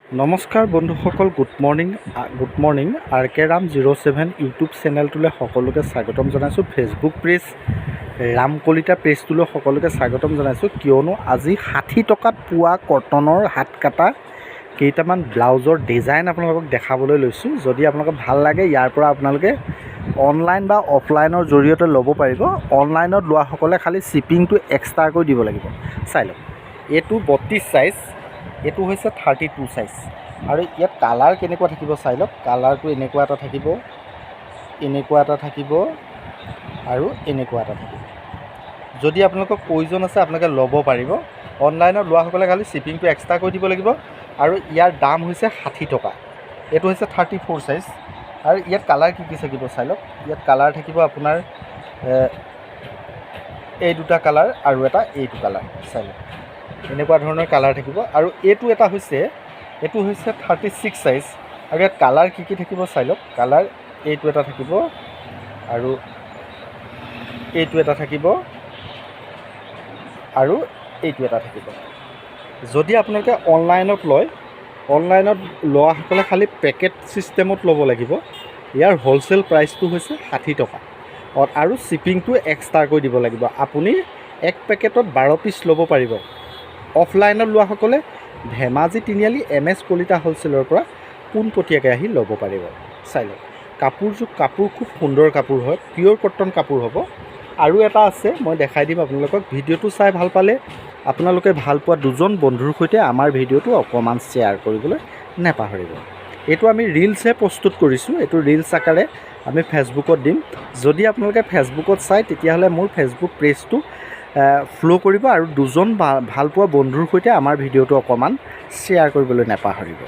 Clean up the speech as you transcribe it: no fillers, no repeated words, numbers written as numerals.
নমস্কাৰ বন্ধুসকল, good morning. RK Ram 07 YouTube চেনেলটোলৈ সকলোকে স্বাগতম জনাইছোঁ। ফেচবুক পেজ ৰাম কলিতা পেজটোলৈ সকলোকে স্বাগতম জনাইছোঁ, কিয়নো আজি 60 টকাত পোৱা কটনৰ হাত কাটা কেইটামান ব্লাউজৰ ডিজাইন আপোনালোকক দেখাবলৈ লৈছোঁ। যদি আপোনালোকক ভাল লাগে, ইয়াৰ পৰা আপোনালোকে অনলাইন বা অফলাইনৰ জৰিয়তে ল'ব পাৰিব। অনলাইনত লোৱাসকলে খালি শ্বিপিংটো এক্সট্ৰাকৈ দিব লাগিব। চাই লওক, এইটো 32 চাইজ, এইটো হৈছে 32 চাইজ। আৰু ইয়াত কালাৰ কেনেকুৱা থাকিব চাই লওক। কালাৰটো এনেকুৱা এটা থাকিব, এনেকুৱা এটা থাকিব আৰু এনেকুৱা এটা থাকিব। যদি আপোনালোকক প্ৰয়োজন আছে আপোনালোকে ল'ব পাৰিব। অনলাইনত লোৱাসকলে খালি শ্বিপিংটো এক্সট্ৰা কৰি দিব লাগিব। আৰু ইয়াৰ দাম হৈছে 60 টকা। এইটো হৈছে 34 চাইজ। আৰু ইয়াত কালাৰ কি থাকিব চাই লওক। ইয়াত কালাৰ থাকিব আপোনাৰ এই দুটা কালাৰ আৰু এটা এইটো কালাৰ। চাই লওক, এনেকুৱা ধৰণৰ কালাৰ থাকিব। আৰু এইটো হৈছে 36 চাইজ। আৰু ইয়াত কালাৰ কি থাকিব চাই লওক। কালাৰ এইটো এটা থাকিব আৰু এইটো এটা থাকিব আৰু এইটো এটা থাকিব। যদি আপোনালোকে অনলাইনত লয়, অনলাইনত লোৱাসকলে খালি পেকেট ছিষ্টেমত ল'ব লাগিব। ইয়াৰ হ'লচেল প্ৰাইচটো হৈছে 60 টকা আৰু শ্বিপিংটো এক্সট্ৰাকৈ দিব লাগিব। আপুনি এক পেকেটত 12 পিচ ল'ব পাৰিব। অফলাইনত লোৱাসকলে ধেমাজি তিনিআলি MS কলিতা হ'লচেলৰ পৰা পোনপটীয়াকৈ আহি ল'ব পাৰিব। চাই লওক, কাপোৰ খুব সুন্দৰ কাপোৰ হয়, পিয়'ৰ কটন কাপোৰ হ'ব। আৰু এটা আছে, মই দেখাই দিম আপোনালোকক। ভিডিঅ'টো চাই ভাল পালে আপোনালোকে ভাল পোৱা দুজন বন্ধুৰ সৈতে আমাৰ ভিডিঅ'টো অকণমান শ্বেয়াৰ কৰিবলৈ নাপাহৰিব। এইটো আমি ৰিলছহে প্ৰস্তুত কৰিছোঁ, এইটো ৰিলছ আকাৰে আমি ফেচবুকত দিম। যদি আপোনালোকে ফেচবুকত চায় তেতিয়াহ'লে মোৰ ফেচবুক পেজটো ফ'ল' কৰিব আৰু দুজন ভাল পোৱা বন্ধুৰ সৈতে আমাৰ ভিডিঅ'টো অকণমান শ্বেয়াৰ কৰিবলৈ নাপাহৰিব।